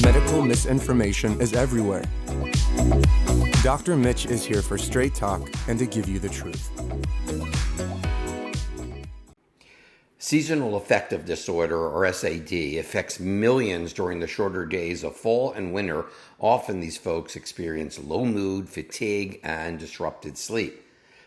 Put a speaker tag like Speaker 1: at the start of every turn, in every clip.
Speaker 1: Medical misinformation is everywhere. Dr. Mitch is here for straight talk and to give you the truth.
Speaker 2: Seasonal Affective Disorder, or SAD, affects millions during the shorter days of fall and winter. Often these folks experience low mood, fatigue, and disrupted sleep.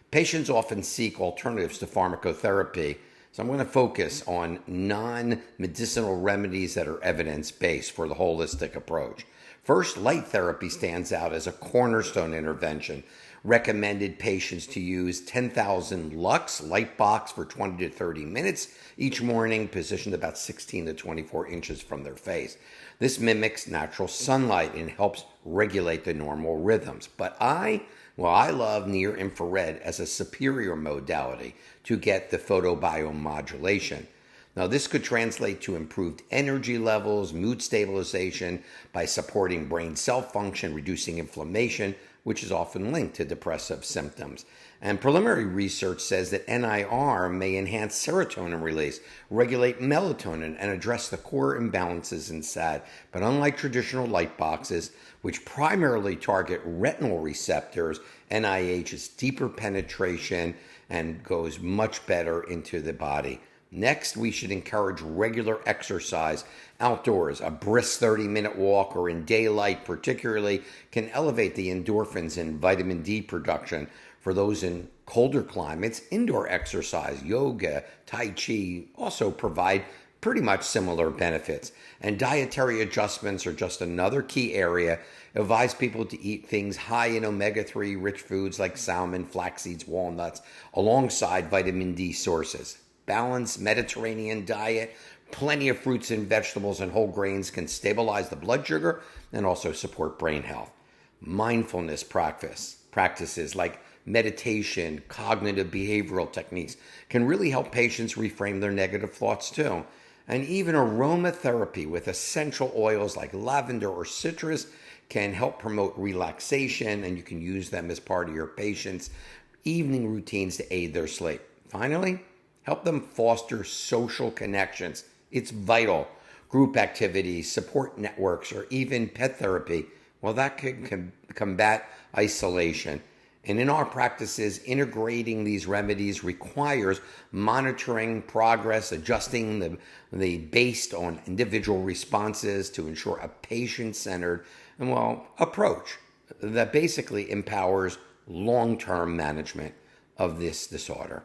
Speaker 2: Patients often seek alternatives to pharmacotherapy, so I'm going to focus on non-medicinal remedies that are evidence-based for the holistic approach. First, light therapy stands out as a cornerstone intervention. Recommended patients to use 10,000 lux light box for 20 to 30 minutes each morning, positioned about 16 to 24 inches from their face. This mimics natural sunlight and helps regulate the normal rhythms. But I love near infrared as a superior modality to get the photobiomodulation. Now, this could translate to improved energy levels, mood stabilization by supporting brain cell function, reducing inflammation, which is often linked to depressive symptoms. And preliminary research says that NIR may enhance serotonin release, regulate melatonin, and address the core imbalances in SAD. But unlike traditional light boxes, which primarily target retinal receptors, NIH is deeper penetration and goes much better into the body. Next, we should encourage regular exercise outdoors. A brisk 30-minute walk or in daylight particularly can elevate the endorphins and vitamin D production. For those in colder climates, indoor exercise, yoga, tai chi also provide pretty much similar benefits. And dietary adjustments are just another key area. Advise people to eat things high in omega-3 rich foods like salmon, flax seeds, walnuts, alongside vitamin D sources. Balanced Mediterranean diet, plenty of fruits and vegetables and whole grains can stabilize the blood sugar and also support brain health. Mindfulness practices like meditation, cognitive behavioral techniques can really help patients reframe their negative thoughts too. And even aromatherapy with essential oils like lavender or citrus can help promote relaxation, and you can use them as part of your patients' evening routines to aid their sleep. Finally, help them foster social connections. It's vital. Group activities, support networks, or even pet therapy, well, that can combat isolation. And in our practices, integrating these remedies requires monitoring progress, adjusting the based on individual responses to ensure a patient-centered approach that basically empowers long-term management of this disorder.